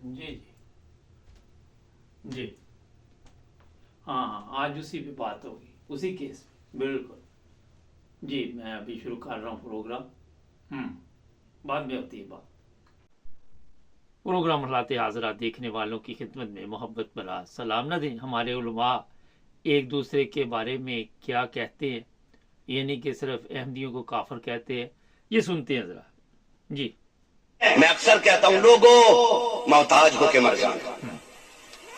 जी जी जी। हाँ हाँ, आज उसी पे बात होगी, उसी केस पे बिल्कुल। जी, मैं अभी शुरू कर रहा हूँ प्रोग्राम। बाद में होती है बात। प्रोग्राम हलाते हाजरा देखने वालों की खिदमत में मोहब्बत भरा सलाम न दें। हमारे उलमा एक दूसरे के बारे में क्या कहते हैं, ये नहीं कि सिर्फ अहमदियों को काफर कहते हैं। ये सुनते हैं जरा। जी। मैं अक्सर कहता हूं, लोगों मोहताज होके मर जाना,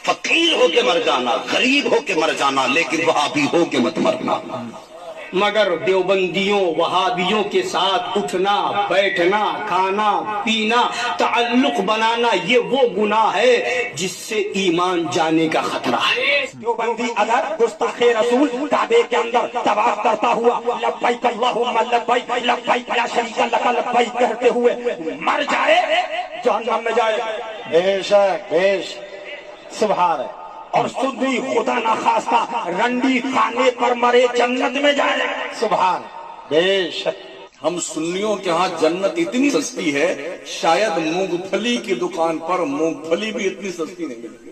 फकीर होके मर जाना, गरीब होके मर जाना, लेकिन वहाबी होके मत मरना। मगर देवबंदियों वहाबियों के साथ उठना बैठना खाना पीना ताल्लुक बनाना ये वो गुनाह है जिससे ईमान जाने का खतरा है। देवबंदी अगर गुस्ताखे रसूल काबे के अंदर तवाफ करता हुआ लब्बैक अल्लाहुम्मा लब्बैक लब्बैक ला शरीका लक लब्बैक कहते हुए मर जाए, जहन्नम में जाए। बेशक बेश सुभान है। और सुधी खुदा ना खास्ता रंडी खाने पर मरे जन्नत में जाए। सुभान बेशक। हम सुन्नियों के यहाँ जन्नत इतनी सस्ती है, शायद मूंगफली की दुकान पर मूंगफली भी इतनी सस्ती नहीं मिलती।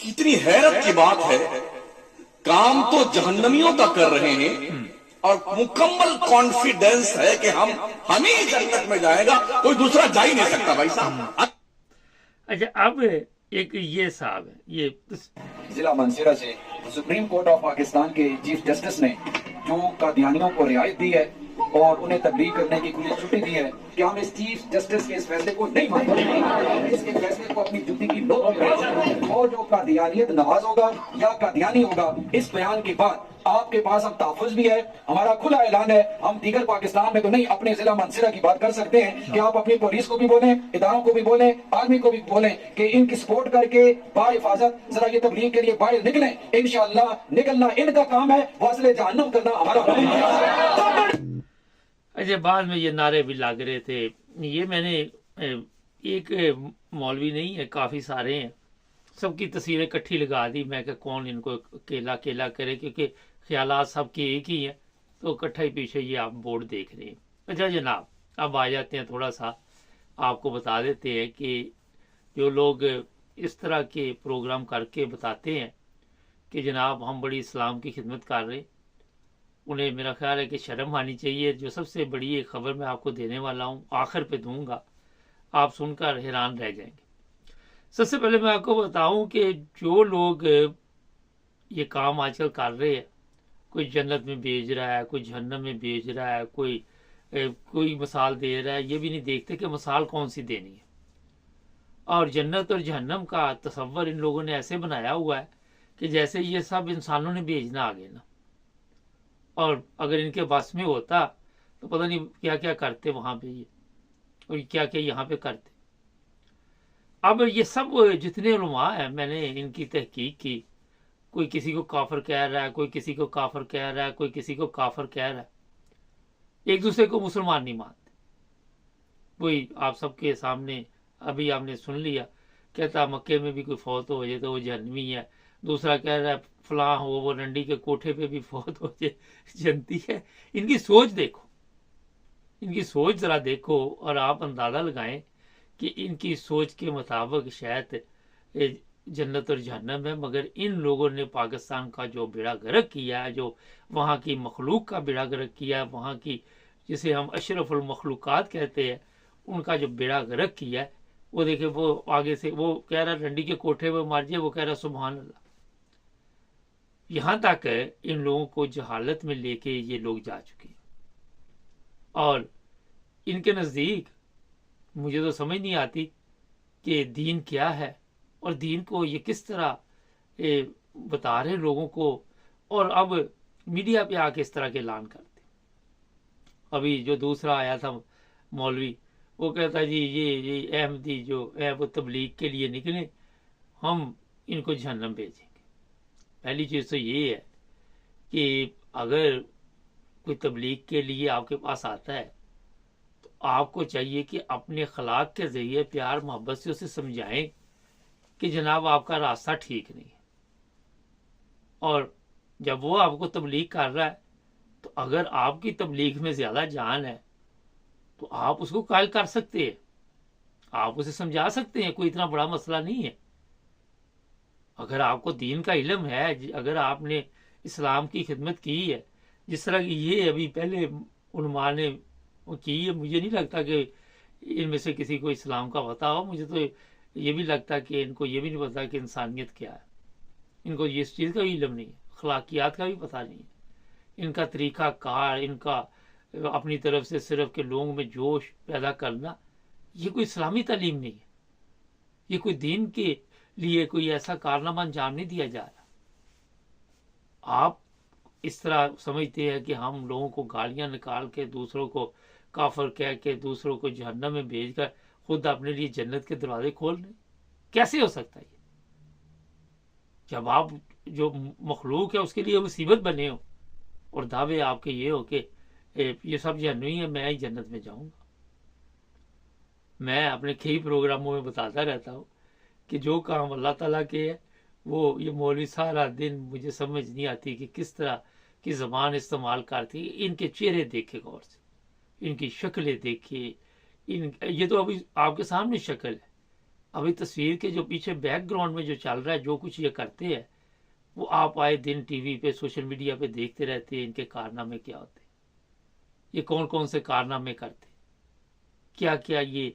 कितनी हैरत की बात है, काम तो जहन्नमियों का कर रहे हैं और मुकम्मल कॉन्फिडेंस है कि हम ही जन्नत में जाएगा, कोई दूसरा जा ही नहीं सकता भाई साहब। अच्छा, अब एक ये साहब है, ये जिला मंसूरा से सुप्रीम कोर्ट ऑफ पाकिस्तान के चीफ जस्टिस ने जो कादियानियों को रियायत दी है और उन्हें तबलीग करने की खुली छुट्टी दी है, कि हम इस चीफ जस्टिस के इस फैसले को नहीं मानते, इसके फैसले को अपनी जुत्ती की नोक में, और जो कादियानियत नवाज होगा या कादियानी होगा, इस बयान के बाद आपके पास अब तहफ़्फ़ुज़ भी है। हमारा खुला ऐलान है, हम दीगर पाकिस्तान में तो नहीं, अपने जिला मंसूरा की बात कर सकते हैं कि आप अपनी पुलिस को भी बोलें, इदारों को भी बोलें, आर्मी को भी बोलें कि इनकी सपोर्ट करके बाहिफाजत जरा ये तबलीग के लिए बाहर निकलें। इंशाअल्लाह निकलना इनका काम है, वासले जहन्नम करना हमारा काम है। अच्छा, बाद में ये नारे भी लग रहे थे। ये मैंने एक मौलवी नहीं है, काफ़ी सारे हैं, सबकी तस्वीरें इकट्ठी लगा दी। मैं कि कौन इनको अकेला अकेला करे, क्योंकि ख्यालात सबके एक ही हैं, तो इकट्ठा ही पीछे ये आप बोर्ड देख रहे हैं। अच्छा जनाब, अब आ जाते हैं, थोड़ा सा आपको बता देते हैं कि जो लोग इस तरह के प्रोग्राम करके बताते हैं कि जनाब हम बड़ी इस्लाम की खिदमत कर रहे हैं, उन्हें मेरा ख्याल है कि शर्म आनी चाहिए। जो सबसे बड़ी एक खबर मैं आपको देने वाला हूँ, आखिर पे दूंगा, आप सुनकर हैरान रह जाएंगे। सबसे पहले मैं आपको बताऊं कि जो लोग ये काम आजकल कर रहे हैं, कोई जन्नत में भेज रहा है, कोई जहन्नम में भेज रहा है, कोई मिसाल दे रहा है, ये भी नहीं देखते कि मिसाल कौन सी देनी है। और जन्नत और जहन्नम का तसव्वुर इन लोगों ने ऐसे बनाया हुआ है कि जैसे ये सब इंसानों ने भेजना आगे ना, और अगर इनके बस में होता तो पता नहीं क्या क्या करते वहां पे ये, और क्या क्या यहाँ पे करते। अब ये सब जितने उलमा हैं, मैंने इनकी तहकीक की, कोई किसी को काफर कह रहा है, कोई किसी को काफर कह रहा है, कोई किसी को काफर कह रहा है, एक दूसरे को मुसलमान नहीं मानते। कोई आप सबके सामने अभी आपने सुन लिया, कहता मक्के में भी कोई फौत हो जाए तो वो जहन्नमी है। दूसरा कह रहा है फलां हो, वो रंडी के कोठे पे भी फौत हो जाए जन्नती है। इनकी सोच देखो, इनकी सोच जरा देखो, और आप अंदाजा लगाएं कि इनकी सोच के मुताबिक शायद जन्नत और जहन्नम है। मगर इन लोगों ने पाकिस्तान का जो बेड़ा गर्क किया है, जो वहाँ की मखलूक का बेड़ा गर्क किया है, वहाँ की जिसे हम अशरफुल मखलूकात कहते हैं, उनका जो बेड़ा गर्क किया है, वो देखे, वो आगे से वो कह रहा रंडी के कोठे पर मार जाए, वो कह रहा सुभान अल्लाह। यहाँ तक इन लोगों को जहालत में लेके ये लोग जा चुके हैं। और इनके नज़दीक मुझे तो समझ नहीं आती कि दीन क्या है, और दीन को ये किस तरह बता रहे लोगों को, और अब मीडिया पे आके इस तरह के ऐलान करते। अभी जो दूसरा आया था मौलवी, वो कहता जी ये अहमदी जो है वो तबलीग के लिए निकले, हम इनको जहन्नम भेजेंगे। पहली चीज़ तो ये है कि अगर कोई तबलीग के लिए आपके पास आता है, आपको चाहिए कि अपने अखलाक के जरिए प्यार मोहब्बत से उसे समझाएं कि जनाब आपका रास्ता ठीक नहीं है। और जब वो आपको तबलीग कर रहा है, तो अगर आपकी तबलीग में ज़्यादा जान है तो आप उसको कायल कर सकते हैं। आप उसे समझा सकते हैं, कोई इतना बड़ा मसला नहीं है। अगर आपको दीन का इल्म है, अगर आपने इस्लाम की खिदमत की है, जिस तरह की ये अभी पहले उलमा ने की है, मुझे नहीं लगता कि इनमें से किसी को इस्लाम का पता हो। मुझे तो ये भी लगता कि इनको ये भी नहीं पता कि इंसानियत क्या है। इनको ये इस चीज़ का भी इल्म नहीं है, अखलाकियात का भी पता नहीं है। इनका तरीका कार, इनका अपनी तरफ से सिर्फ के लोगों में जोश पैदा करना, ये कोई इस्लामी तालीम नहीं है। ये कोई दीन के लिए कोई ऐसा कारनामा अंजाम नहीं दिया जा रहा। आप इस तरह समझते हैं कि हम लोगों को गालियां निकाल के, दूसरों को काफर कह के, दूसरों को जहन्नम में भेजकर खुद अपने लिए जन्नत के दरवाजे खोल रहे, कैसे हो सकता है ये? जब आप जो मखलूक है उसके लिए मुसीबत बने हो और दावे आपके ये हो कि ये सब जहन्नमी है, मैं ही जन्नत में जाऊंगा। मैं अपने कई प्रोग्रामों में बताता रहता हूँ कि जो काम अल्लाह ताला के है, वो ये मौलवी सारा दिन, मुझे समझ नहीं आती कि किस तरह की ज़बान इस्तेमाल करती। इनके चेहरे देखे गौर से, इनकी शक्लें देखिए, ये तो अभी आपके सामने शक्ल है, अभी तस्वीर के जो पीछे बैकग्राउंड में जो चल रहा है, जो कुछ ये करते हैं, वो आप आए दिन टीवी पे, सोशल मीडिया पे देखते रहते हैं। इनके कारनामे क्या होते, ये कौन कौन से कारनामे करते, क्या क्या ये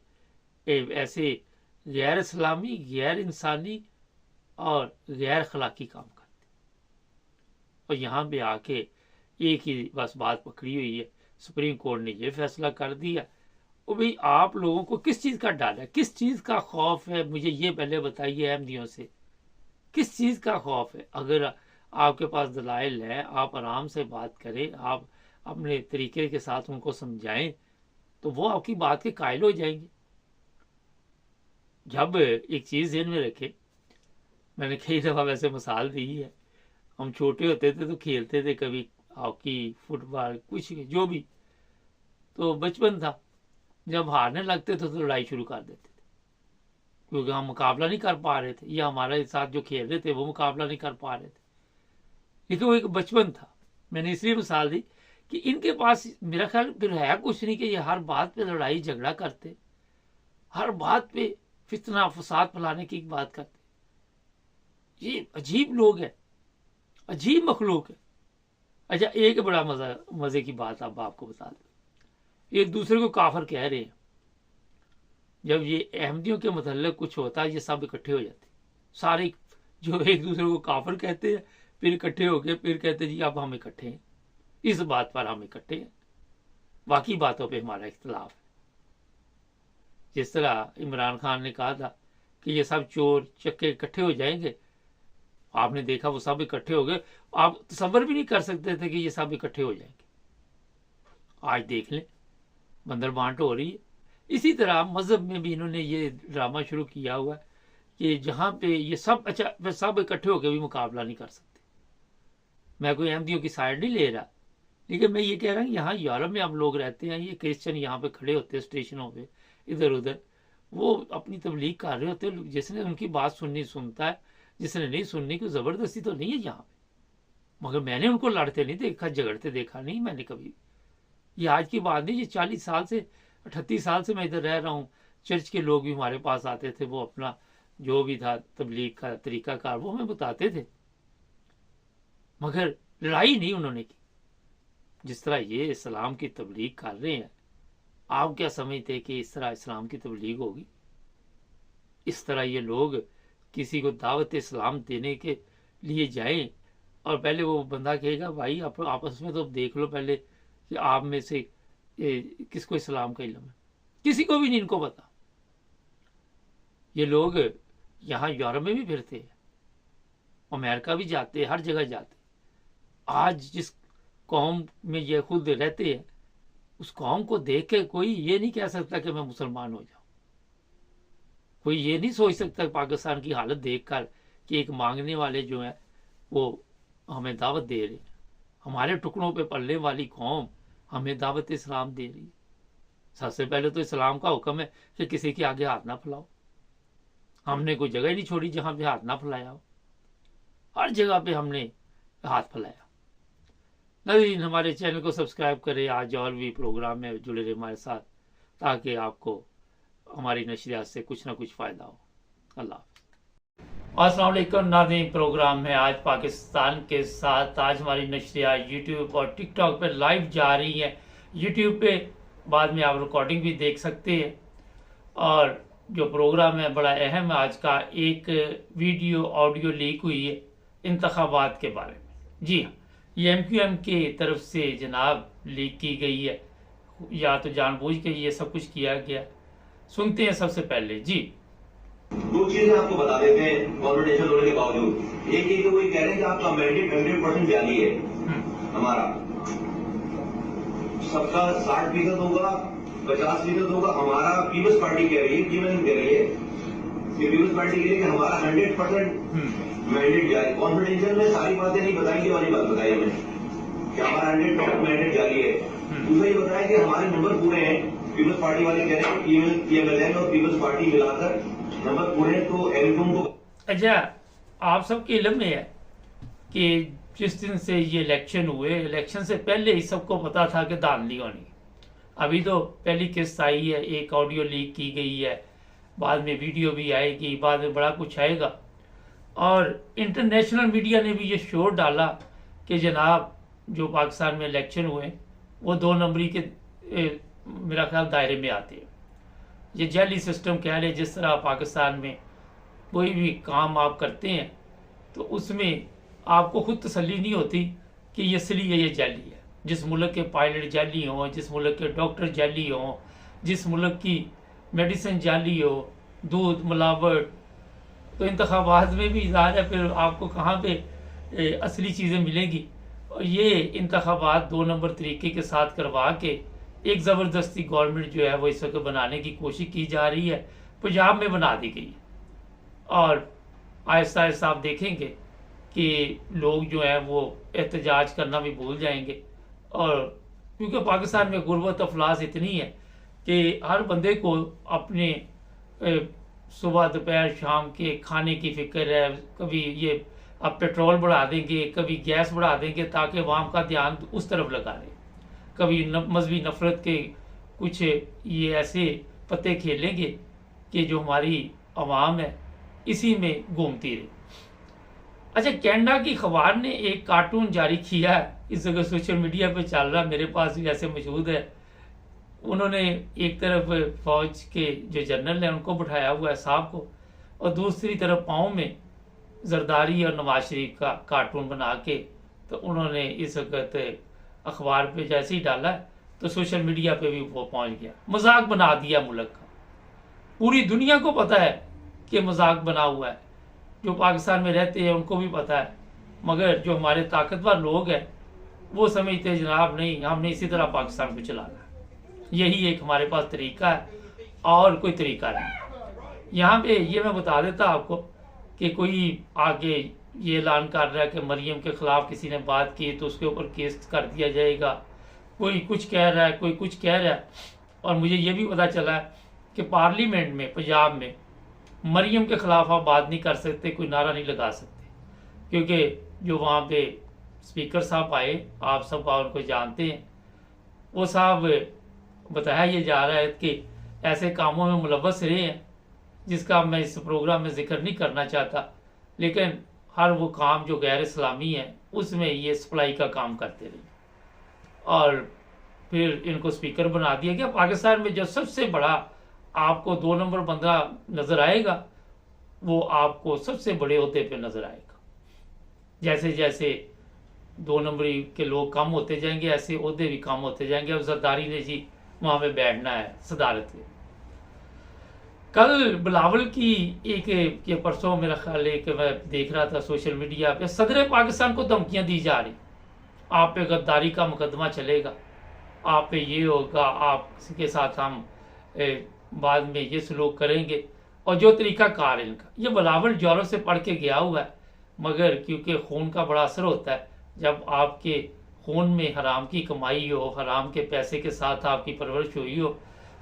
ऐसे गैर इस्लामी, गैर इंसानी और गैर अखलाकी काम करते। और यहाँ पे आके एक ही बस बात पकड़ी हुई है, सुप्रीम कोर्ट ने ये फैसला कर दिया। और भाई आप लोगों को किस चीज़ का डर है, किस चीज़ का खौफ है, मुझे ये पहले बताइए अहमदियों से, किस चीज़ का खौफ है? अगर आपके पास दलाइल है, आप आराम से बात करें, आप अपने तरीके के साथ उनको समझाएं, तो वो आपकी बात के कायल हो जाएंगे। जब एक चीज़ ध्यान में रखे, मैंने कई दफ़ा वैसे मिसाल दी है, हम छोटे होते थे तो खेलते थे, कभी हॉकी, फुटबॉल, कुछ जो भी, तो बचपन था। जब हारने लगते थे तो लड़ाई शुरू कर देते थे, क्योंकि हम मुकाबला नहीं कर पा रहे थे, या हमारे साथ जो खेल रहे थे वो मुकाबला नहीं कर पा रहे थे। लेकिन वो एक बचपन था। मैंने इसलिए मिसाल दी कि इनके पास मेरा ख्याल फिर है कुछ नहीं कि ये हर बात पे लड़ाई झगड़ा करते, हर बात पे फितना फसाद फैलाने की बात करते। ये अजीब लोग हैं, अजीब मखलूक है। अच्छा, एक बड़ा मजे की बात अब आपको बता दूं, एक दूसरे को काफर कह रहे हैं। जब ये अहमदियों के मतलब कुछ होता है, ये सब इकट्ठे हो जाते, सारे जो एक दूसरे को काफर कहते हैं, फिर इकट्ठे होके फिर कहते जी अब हम इकट्ठे हैं, इस बात पर हम इकट्ठे हैं, बाकी बातों पे हमारा इख्तलाफ है। जिस तरह इमरान खान ने कहा था कि ये सब चोर चक्के इकट्ठे हो जाएंगे, आपने देखा वो सब इकट्ठे हो गए। आप तसव्वुर भी नहीं कर सकते थे कि ये सब इकट्ठे हो जाएंगे। आज देख लें, बंदर बांट हो रही है। इसी तरह मजहब में भी इन्होंने ये ड्रामा शुरू किया हुआ है कि जहां पे ये सब, अच्छा वे सब इकट्ठे होकर भी मुकाबला नहीं कर सकते। मैं कोई अहमदियों की साइड नहीं ले रहा, लेकिन मैं ये कह रहा हूँ यहाँ यूरोप में हम लोग रहते हैं, ये क्रिश्चियन यहाँ पे खड़े होते हैं स्टेशनों पे इधर उधर, वो अपनी तबलीग कर रहे होते हैं। जिसने उनकी बात सुननी सुनता है, जिसने नहीं सुननी, कोई जबरदस्ती तो नहीं है यहाँ पे। मगर मैंने उनको लड़ते नहीं देखा, झगड़ते देखा नहीं मैंने कभी। ये आज की बात नहीं, ये 40 साल से 38 साल से मैं इधर रह रहा हूँ। चर्च के लोग भी हमारे पास आते थे, वो अपना जो भी था तबलीग का तरीकाकार वो हमें बताते थे, मगर लड़ाई नहीं उन्होंने की। जिस तरह ये इस्लाम की तबलीग कर रहे हैं, आप क्या समझते कि इस तरह इस्लाम की तबलीग होगी? इस तरह ये लोग किसी को दावत इस्लाम देने के लिए जाएं और पहले वो बंदा कहेगा भाई आप आपस में तो देख लो पहले कि आप में से किसको इस्लाम का इल्म है। किसी को भी नहीं इनको पता। ये लोग यहाँ यूरोप में भी फिरते हैं, अमेरिका भी जाते हैं, हर जगह जाते। आज जिस कौम में ये खुद रहते हैं, उस कौम को देख के कोई ये नहीं कह सकता कि मैं मुसलमान हो जाऊं। कोई ये नहीं सोच सकता पाकिस्तान की हालत देखकर कि एक मांगने वाले जो है वो हमें दावत दे रहे हैं। हमारे टुकड़ों पे पलने वाली कौम हमें दावत इस्लाम दे रही है। सबसे पहले तो इस्लाम का हुक्म है कि किसी के आगे हाथ ना फैलाओ। हमने कोई जगह नहीं छोड़ी जहां पे हाथ ना फैलाया हो, हर जगह पे हमने हाथ फैलाया। नाज़रीन, हमारे चैनल को सब्सक्राइब करें। आज और भी प्रोग्राम में जुड़े रहे हमारे साथ, ताकि आपको हमारी नशरियात से कुछ ना कुछ फ़ायदा हो। अल्लाह हाफ़िज़। अस्सलाम वालेकुम नाज़रीन, प्रोग्राम है आज पाकिस्तान के साथ। आज हमारी नशरियात यूट्यूब और टिकटॉक पर लाइव जा रही हैं। यूट्यूब पे बाद में आप रिकॉर्डिंग भी देख सकते हैं। और जो प्रोग्राम है बड़ा अहम है आज का, एक वीडियो ऑडियो लीक हुई है इंतखाबात के बारे में। जी हाँ, ये MQM के तरफ से जनाब लीक की गई है, या तो जानबूझ के ये सब कुछ किया गया। सुनते हैं सबसे पहले जी। दो चीजें आपको बता देते हैं कॉन्फिडेंशियल होने के बावजूद। एक चीज तो कोई कह रहे हैं कि आपका मैंडेट 100% जाली है। हमारा सबका 60% होगा, 50% होगा। हमारा पीपल्स पार्टी कह रही है, कह रही है कि पीपल्स पार्टी कह रही है कि हमारा 100% मैंडेट जारी। कॉन्फिडेंशियल में सारी बातें नहीं बताएंगे वाली बात बताई हमें कि हमारा 100% मैंडेट जारी है। दूसरा ये बताया कि हमारे नंबर पूरे हैं। पीपल्स पार्टी वाले कह रहे हैं कि MLN और पीपल्स पार्टी मिलाकर नंबर पूरे, तो एमक्यूएम को। अच्छा, आप सबके इल्म में है कि जिस दिन से ये इलेक्शन हुए, इलेक्शन से पहले ही सबको पता था कि धांधली होनी। अभी तो पहली किस्त आई है, एक ऑडियो लीक की गई है, बाद में वीडियो भी आएगी, बाद में बड़ा कुछ आएगा। और इंटरनेशनल मीडिया ने भी ये शोर डाला कि जनाब जो पाकिस्तान में इलेक्शन हुए वो 2 नंबरी के मेरा ख्याल दायरे में आते हैं। ये जाली सिस्टम कह ले, जिस तरह पाकिस्तान में कोई भी काम आप करते हैं तो उसमें आपको खुद तसल्ली नहीं होती कि ये असली है, ये जाली है। जिस मुल्क के पायलट जाली हों, जिस मुल्क के डॉक्टर जाली हों, जिस मुल्क की मेडिसिन जाली हो, दूध मिलावट, तो इंतखाबात में भी ज़ाहिर है फिर आपको कहाँ पे असली चीज़ें मिलेंगी। और ये इंतखाबात 2 नंबर तरीके के साथ करवा के एक ज़बरदस्ती गवर्नमेंट जो है वो इस वक्त बनाने की कोशिश की जा रही है। पंजाब में बना दी गई है और आहिस्ता आहिस्ता आप देखेंगे कि लोग जो हैं वो एहतजाज करना भी भूल जाएंगे। और क्योंकि पाकिस्तान में गुर्बत अफलास इतनी है कि हर बंदे को अपने सुबह दोपहर शाम के खाने की फिक्र है। कभी ये अब पेट्रोल बढ़ा देंगे, कभी गैस बढ़ा देंगे ताकि अवाम का ध्यान उस तरफ लगा दें। कभी मजहबी नफरत के कुछ ये ऐसे पत्ते खेलेंगे कि जो हमारी अवाम है इसी में घूमती रहे। अच्छा, कनाडा की अखबार ने एक कार्टून जारी किया है, इस जगह सोशल मीडिया पे चल रहा, मेरे पास भी ऐसे मौजूद है। उन्होंने एक तरफ फौज के जो जनरल हैं उनको बिठाया हुआ है साहब को, और दूसरी तरफ पाँव में जरदारी और नवाज शरीफ का कार्टून बना के तो उन्होंने इस वक्त अखबार पे जैसे ही डाला है तो सोशल मीडिया पे भी वो पहुंच गया। मजाक बना दिया मुल्क का। पूरी दुनिया को पता है कि मजाक बना हुआ है। जो पाकिस्तान में रहते हैं उनको भी पता है, मगर जो हमारे ताकतवर लोग हैं वो समझते हैं जनाब नहीं, हमने इसी तरह पाकिस्तान को चलाना है। यही एक हमारे पास तरीका है और कोई तरीका नहीं। यहाँ पे ये मैं बता देता आपको कि कोई आगे ये ऐलान कर रहा है कि मरियम के खिलाफ किसी ने बात की तो उसके ऊपर केस कर दिया जाएगा। कोई कुछ कह रहा है, कोई कुछ कह रहा है। और मुझे ये भी पता चला है कि पार्लियामेंट में पंजाब में मरियम के खिलाफ आप बात नहीं कर सकते, कोई नारा नहीं लगा सकते, क्योंकि जो वहाँ पे स्पीकर साहब आए, आप सब उनको जानते हैं, वो साहब बताया ये जा रहा है कि ऐसे कामों में मुलव्वस रहे हैं जिसका मैं इस प्रोग्राम में जिक्र नहीं करना चाहता, लेकिन हर वो काम जो गैर इस्लामी है उसमें ये सप्लाई का काम करते रहे। और फिर इनको स्पीकर बना दिया गया। पाकिस्तान में जो सबसे बड़ा आपको 2 नंबर बंदा नज़र आएगा वो आपको सबसे बड़े ओहदे पे नज़र आएगा। जैसे जैसे 2 नंबरी के लोग कम होते जाएंगे ऐसे ओहदे भी कम होते जाएंगे। अब जरदारी ने जी वहाँ पे बैठना है सदारत में। कल बिलावल की एक के परसों मेरा ख्याल है कि मैं देख रहा था सोशल मीडिया पे, सदर पाकिस्तान को धमकियां दी जा रही, आप पे गद्दारी का मुकदमा चलेगा, आप पे ये होगा, आपके साथ हम बाद में ये सलूक करेंगे, और जो तरीका कार इनका। ये बिलावल जोरों से पढ़ के गया हुआ है, मगर क्योंकि खून का बड़ा असर होता है, जब आपके खून में हराम की कमाई हो, हराम के पैसे के साथ आपकी परवरिश हुई हो,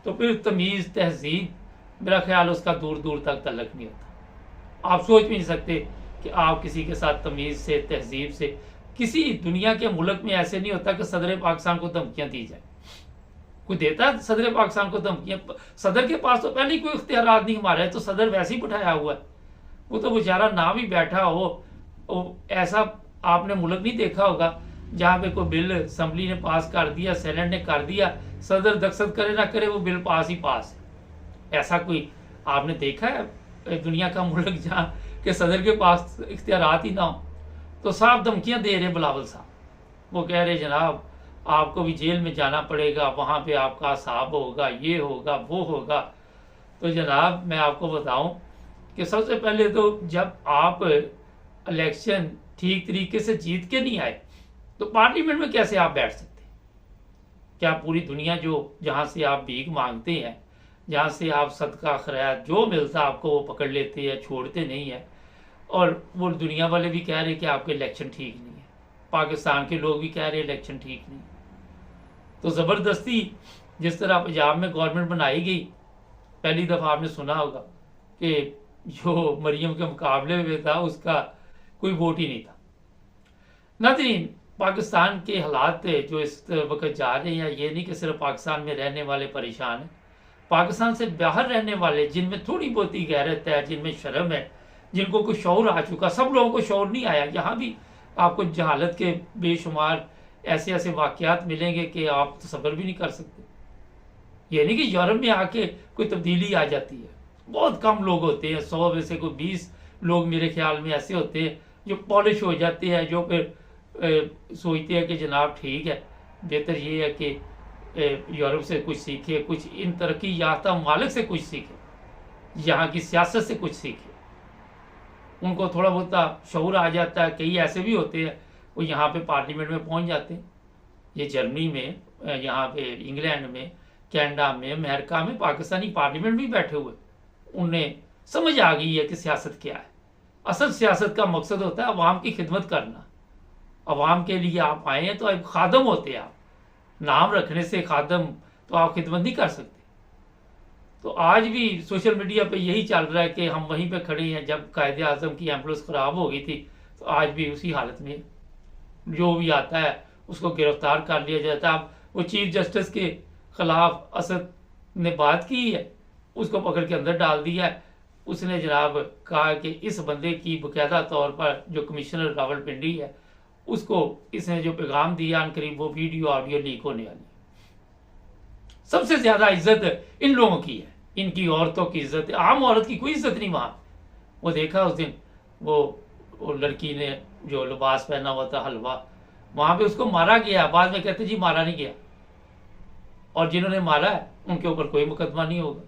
तो फिर तमीज़ तहजीब मेरा ख्याल उसका दूर दूर तक तल्लक नहीं होता। आप सोच भी नहीं सकते कि आप किसी के साथ तमीज़ से, तहजीब से, किसी दुनिया के मुल्क में ऐसे नहीं होता कि सदर पाकिस्तान को धमकियाँ दी जाए। कोई देता है सदर पाकिस्तान को धमकियां? सदर के पास तो पहले ही कोई इख्तियारात नहीं हमारे, तो सदर वैसे ही बिठाया हुआ है। वो तो बेचारा ना भी बैठा हो, ऐसा आपने मुल्क नहीं देखा होगा जहां पे कोई बिल असेंबली ने पास कर दिया, सेनेट ने कर दिया, सदर दस्तखत करे ना करे वो बिल पास ही पास है। ऐसा कोई आपने देखा है दुनिया का मुल्क जहां के सदर के पास इख्तियारात ही ना हो? तो साफ धमकियां दे रहे बिलावल साहब, वो कह रहे जनाब आपको भी जेल में जाना पड़ेगा, वहां पे आपका हिसाब होगा, ये होगा वो होगा। तो जनाब मैं आपको बताऊं कि सबसे पहले तो जब आप इलेक्शन ठीक तरीके से जीत के नहीं आए तो पार्लियामेंट में कैसे आप बैठ सकते? क्या पूरी दुनिया जो जहां से आप भीख मांगते हैं, जहां से आप सदका खैरात जो मिलता आपको वो पकड़ लेते हैं, छोड़ते नहीं है, और वो दुनिया वाले भी कह रहे कि आपके इलेक्शन ठीक नहीं है, पाकिस्तान के लोग भी कह रहे इलेक्शन ठीक नहीं। तो ज़बरदस्ती जिस तरह पंजाब में गवर्नमेंट बनाई गई, पहली दफ़ा आपने सुना होगा कि जो मरियम के मुकाबले में था उसका कोई वोट ही नहीं था। नाज़रीन, पाकिस्तान के हालात जो इस वक्त जा रहे हैं, ये नहीं कि सिर्फ पाकिस्तान में रहने वाले परेशान हैं, पाकिस्तान से बाहर रहने वाले जिनमें थोड़ी बहुत ही गैरत है, जिनमें शर्म है, जिनको कुछ शौर आ चुका, सब लोगों को शौर नहीं आया। यहाँ भी आपको जहालत के बेशुमार ऐसे ऐसे वाकयात मिलेंगे कि आप तसव्वुर भी नहीं कर सकते। ये नहीं कि यूरोप में आके कोई तब्दीली आ जाती है, बहुत कम लोग होते हैं, 100 में से कोई 20 लोग मेरे ख्याल में ऐसे होते हैं जो पॉलिश हो जाते हैं, जो फिर सोचते हैं कि जनाब ठीक है, बेहतर ये है कि यूरोप से कुछ सीखे, कुछ इन तरक्की याफ्ता मालिक से कुछ सीखे, यहाँ की सियासत से कुछ सीखे। उनको थोड़ा बहुत शऊर आ जाता है। कई ऐसे भी होते हैं वो यहाँ पे पार्लियामेंट में पहुँच जाते हैं, ये जर्मनी में, यहाँ पे इंग्लैंड में, कनाडा में, अमेरिका में पाकिस्तानी पार्लियामेंट में बैठे हुए, उन्हें समझ आ गई है कि सियासत क्या है। असल सियासत का मकसद होता है अवाम की खिदमत करना। अवाम के लिए आप आए हैं तो आप खादम होते हैं। आप नाम रखने से खादम तो आप खिदमत नहीं कर सकते। तो आज भी सोशल मीडिया पे यही चल रहा है कि हम वहीं पे खड़े हैं जब कायदे आज़म की एम्बुलेंस ख़राब हो गई थी, तो आज भी उसी हालत में जो भी आता है उसको गिरफ्तार कर लिया जाता है। अब वो चीफ जस्टिस के खिलाफ असद ने बात की है, उसको पकड़ के अंदर डाल दिया है। उसने जनाब कहा कि इस बंदे की बाकायदा तौर पर जो कमिश्नर रावलपिंडी है उसको इसने जो पैगाम दिया अन करीब वो वीडियो ऑडियो लीक होने वाली। सबसे ज्यादा इज्जत इन लोगों की है, इनकी औरतों की इज्जत है। आम औरत की कोई इज्जत नहीं वहां। वो देखा उस दिन वो लड़की ने जो लिबास पहना हुआ था हलवा, वहां पे उसको मारा गया, बाद में कहते जी मारा नहीं गया, और जिन्होंने मारा है उनके ऊपर कोई मुकदमा नहीं होगा।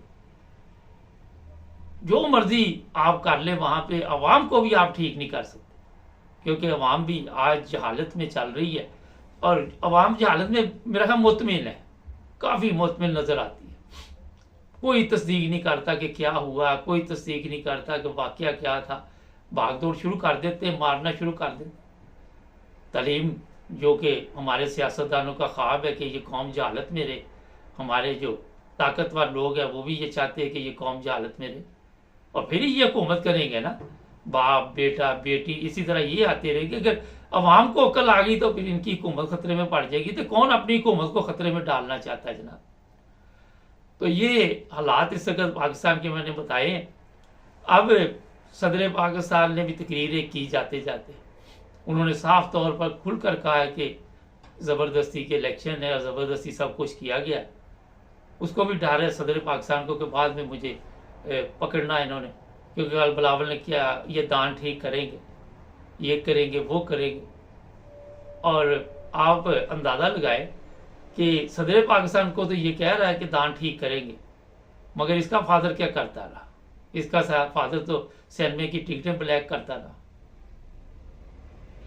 जो मर्जी आप कर ले वहां पे, अवाम को भी आप ठीक नहीं कर सकते, क्योंकि अवाम भी आज जहालत में चल रही है, और अवाम जहालत में मेरा ख्याल मुतमिन है, काफी मुतमिन नजर आती है। कोई तस्दीक नहीं करता कि क्या हुआ, कोई तस्दीक नहीं करता कि वाकया क्या था, भागदौड़ शुरू कर देते, मारना शुरू कर देते। तालीम जो कि हमारे सियासतदानों का ख्वाब है कि ये कौम जहालत में रहे, हमारे जो ताकतवर लोग हैं वो भी ये चाहते हैं कि ये कौम जहालत में रहे, और फिर ये हुकूमत करेंगे ना, बाप बेटा बेटी इसी तरह ये आते रहेंगे। अगर अवाम को अकल आ गई तो फिर इनकी हुकूमत खतरे में पड़ जाएगी। तो कौन अपनी हुकूमत को खतरे में डालना चाहता है जनाब? तो ये हालात इस वक्त पाकिस्तान के मैंने बताए। अब सदर पाकिस्तान ने भी तकरीरें की जाते जाते उन्होंने साफ तौर पर खुलकर कहा है कि ज़बरदस्ती के इलेक्शन है और ज़बरदस्ती सब कुछ किया गया। उसको भी डर है सदर पाकिस्तान को कि बाद में मुझे पकड़ना है इन्होंने, क्योंकि कल बिलावल ने किया ये दान ठीक करेंगे, ये करेंगे वो करेंगे। और आप अंदाज़ा लगाए कि सदर पाकिस्तान को तो ये कह रहा है कि दान ठीक करेंगे, मगर इसका फादर क्या करता रहा? इसका फादर तो सिनेमा की टिकटें ब्लैक करता रहा।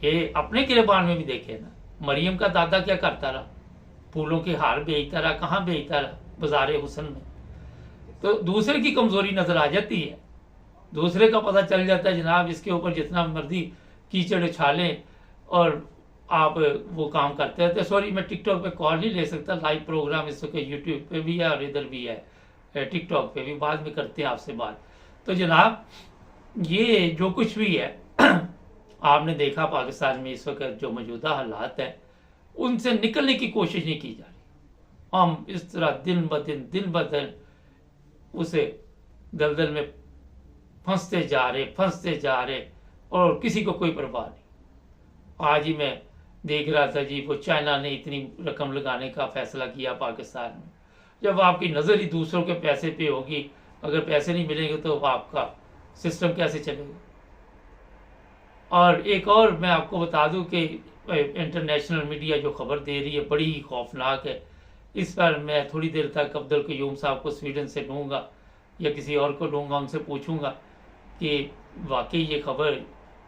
ये अपने गिरबान में भी देखे ना, मरियम का दादा क्या करता रहा? फूलों के हार बेचता रहा, कहाँ बेचता रहा? बाजार हुसन में। तो दूसरे की कमजोरी नजर आ जाती है, दूसरे का पता चल जाता है जनाब इसके ऊपर जितना मर्जी कीचड़ उछालें और आप वो काम करते रहते। सॉरी मैं टिकटॉक पे कॉल नहीं ले सकता, लाइव प्रोग्राम इस वक्त यूट्यूब पे भी है और इधर भी है, टिकटॉक पे भी, बाद में करते हैं आपसे बात। तो जनाब ये जो कुछ भी है आपने देखा पाकिस्तान में इस वक्त जो मौजूदा हालात हैं उनसे निकलने की कोशिश नहीं की जा रही। हम इस तरह दिन ब दिन उसे दलदल में फंसते जा रहे और किसी को कोई परवाह नहीं। आज ही मैं देख रहा था जी, वो चाइना ने इतनी रकम लगाने का फैसला किया पाकिस्तान में। जब आपकी नज़र ही दूसरों के पैसे पे होगी, अगर पैसे नहीं मिलेंगे तो आपका सिस्टम कैसे चलेगा। और एक और मैं आपको बता दूं कि इंटरनेशनल मीडिया जो खबर दे रही है बड़ी ही खौफनाक है। इस पर मैं थोड़ी देर तक अब्दुल क़य्यूम साहब को स्वीडन से लूँगा या किसी और को लूँगा, उनसे पूछूंगा कि वाकई ये खबर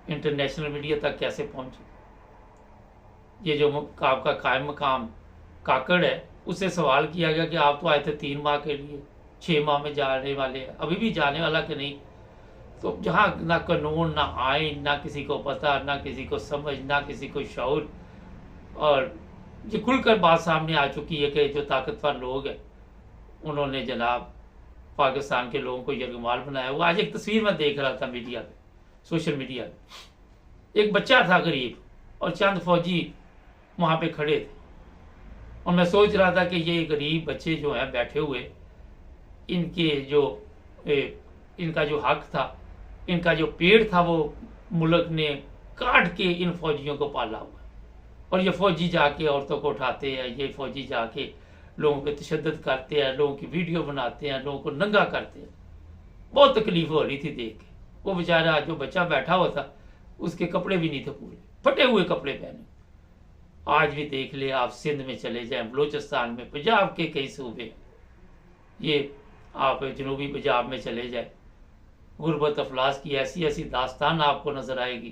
इंटरनेशनल मीडिया तक कैसे पहुँची। ये जो आपका कायम मकाम काकड़ है, उससे सवाल किया गया कि आप तो आए थे 3 माह के लिए, 6 माह में जाने वाले हैं, अभी भी जाने वाला कि नहीं। तो जहाँ ना कानून, ना आइन, ना किसी को पता, ना किसी को समझ, ना किसी को शऊर, और ये खुलकर बात सामने आ चुकी है कि जो ताकतवर लोग हैं उन्होंने जनाब पाकिस्तान के लोगों को यरगमाल बनाया। वो आज एक तस्वीर में देख रहा था मीडिया पे, सोशल मीडिया पे, एक बच्चा था गरीब और चंद फौजी वहाँ पे खड़े थे, और मैं सोच रहा था कि ये गरीब बच्चे जो हैं बैठे हुए, इनके जो इनका जो हक था, इनका जो पेड़ था, वो मुल्क ने काट के इन फौजियों को पाला हुआ है। और ये फौजी जाके औरतों को उठाते हैं, ये फौजी जाके लोगों पे तशद्दुद करते हैं, लोगों की वीडियो बनाते हैं, लोगों को नंगा करते हैं। बहुत तकलीफ हो रही थी देख के। वो बेचारा जो बच्चा बैठा हुआ था, उसके कपड़े भी नहीं थे, पूरे फटे हुए कपड़े पहने। आज भी देख ले आप, सिंध में चले जाएं, बलूचिस्तान में, पंजाब के कई सूबे, ये आप जनूबी पंजाब में चले जाए, गुर्बत अफलास की ऐसी ऐसी दास्तान आपको नजर आएगी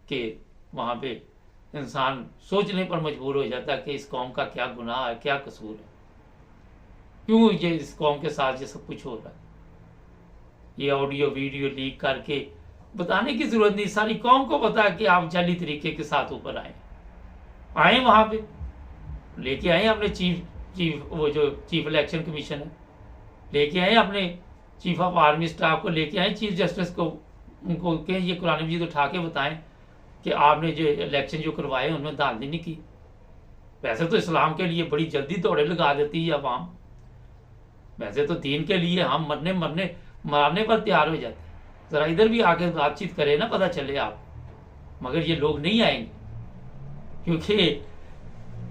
कि वहाँ पे इंसान सोचने पर मजबूर हो जाता है कि इस कौम का क्या गुनाह है, क्या कसूर है, क्यों ये इस कौम के साथ ये सब कुछ हो रहा है। ये ऑडियो वीडियो लीक करके बताने की जरूरत नहीं, सारी कौम को पता है कि आप जाली तरीके के साथ ऊपर आए वहां पे, लेके आए अपने चीफ इलेक्शन कमीशन है, लेके आए अपने चीफ ऑफ आर्मी स्टाफ को, लेके आए चीफ जस्टिस को, उनको कहें ये कुरान मजीद उठा के बताएं कि आपने जो इलेक्शन जो करवाए उनमें धांधली नहीं की। वैसे तो इस्लाम के लिए बड़ी जल्दी दौड़े लगा देती है अवाम, वैसे तो दीन के लिए हम मारने पर तैयार हो जाते हैं। जरा इधर भी आके बातचीत करें ना, पता चले आप। मगर ये लोग नहीं आएंगे, क्योंकि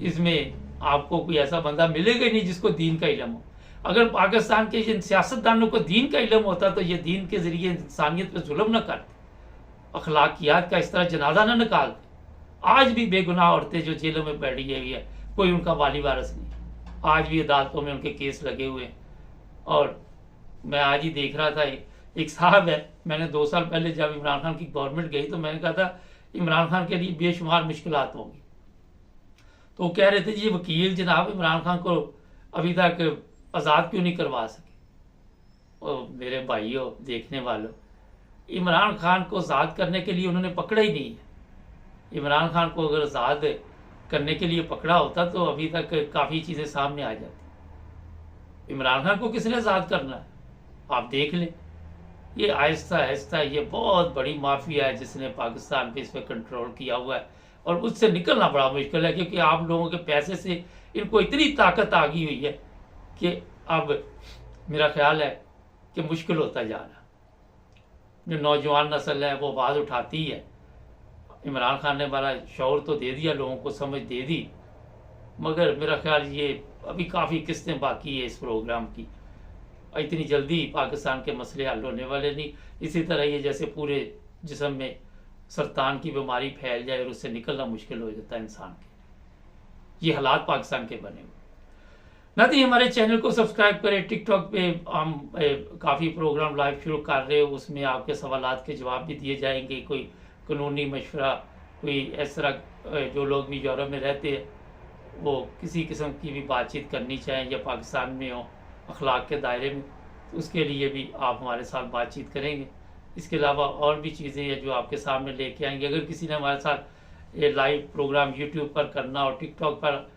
इसमें आपको कोई ऐसा बंदा मिलेगा ही नहीं जिसको दीन का इल्म हो। अगर पाकिस्तान के जिन सियासतदानों को दीन का इल्म होता तो ये दीन के जरिए इंसानियत पे जुल्म न करते, अखलाकियात का इस तरह जनाजा न निकालते। आज भी बेगुनाह औरतें जो जेलों में बैठी हुई है, कोई उनका वाली वारस नहीं, आज भी अदालतों में उनके केस लगे हुए हैं। और मैं आज ही देख रहा था, एक साहब है, मैंने 2 साल पहले जब इमरान खान की गवर्नमेंट गई तो मैंने कहा था इमरान खान के लिए बेशुमार मुश्किलात होंगी। तो वो कह रहे थे जी वकील जनाब इमरान खान को अभी तक आज़ाद क्यों नहीं करवा सके। और मेरे भाइयों, देखने वालों, इमरान खान को आज़ाद करने के लिए उन्होंने पकड़ा ही नहीं है। इमरान खान को अगर आज़ाद करने के लिए पकड़ा होता तो अभी तक काफ़ी चीज़ें सामने आ जाती। इमरान खान को किसने आज़ाद करना है, आप देख लें। ये आहिस्ता आहिस्ता ये बहुत बड़ी माफिया है जिसने पाकिस्तान पे इस पर कंट्रोल किया हुआ है, और उससे निकलना बड़ा मुश्किल है, क्योंकि आप लोगों के पैसे से इनको इतनी ताकत आ गई हुई है कि अब मेरा ख्याल है कि मुश्किल होता जा रहा। जो नौजवान नस्ल है वो आवाज़ उठाती है। इमरान खान ने बड़ा शौर तो दे दिया, लोगों को समझ दे दी, मगर मेरा ख्याल ये अभी काफ़ी किस्तें बाकी है इस प्रोग्राम की। इतनी जल्दी पाकिस्तान के मसले हल होने वाले नहीं। इसी तरह ये जैसे पूरे जिस्म में सरतान की बीमारी फैल जाए और उससे निकलना मुश्किल हो जाता है इंसान के, ये हालात पाकिस्तान के बने हुए। नाती हमारे चैनल को सब्सक्राइब करें। टिकटॉक पे हम काफ़ी प्रोग्राम लाइव शुरू कर रहे हो, उसमें आपके सवालात के जवाब भी दिए जाएंगे। कोई कानूनी मशवरा, कोई इस तरह जो लोग भी यूरोप में रहते हैं वो किसी किस्म की भी बातचीत करनी चाहें या पाकिस्तान में हो अखलाक के दायरे में, तो उसके लिए भी आप हमारे साथ बातचीत करेंगे। इसके अलावा और भी चीज़ें हैं जो आपके सामने लेके आएंगे। अगर किसी ने हमारे साथ ये लाइव प्रोग्राम यूट्यूब पर करना और टिकटॉक पर,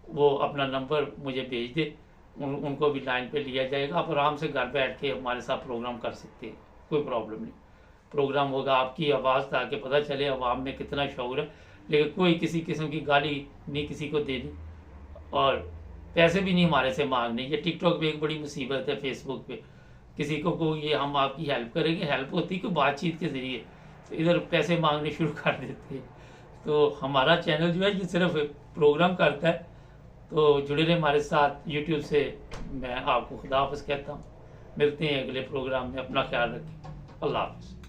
वो अपना नंबर मुझे भेज दे, उनको भी लाइन पे लिया जाएगा। आप आराम से घर बैठ के हमारे साथ प्रोग्राम कर सकते हैं, कोई प्रॉब्लम नहीं। प्रोग्राम होगा आपकी आवाज़ ताकि पता चले अवाम में कितना शऊर है, लेकिन कोई किसी किस्म की गाली नहीं किसी को देनी, और पैसे भी नहीं हमारे से मांगने। ये टिकटॉक पे एक बड़ी मुसीबत है, फेसबुक पे किसी को ये हम आपकी हेल्प करेंगे, हेल्प होती कोई बातचीत के जरिए, तो इधर पैसे मांगने शुरू कर देते हैं। तो हमारा चैनल जो है ये सिर्फ प्रोग्राम करता है। तो जुड़े रहे हमारे साथ यूट्यूब से। मैं आपको खुदा हाफिज़ कहता हूँ, मिलते हैं अगले प्रोग्राम में। अपना ख्याल रखें। अल्लाह हाफिज़।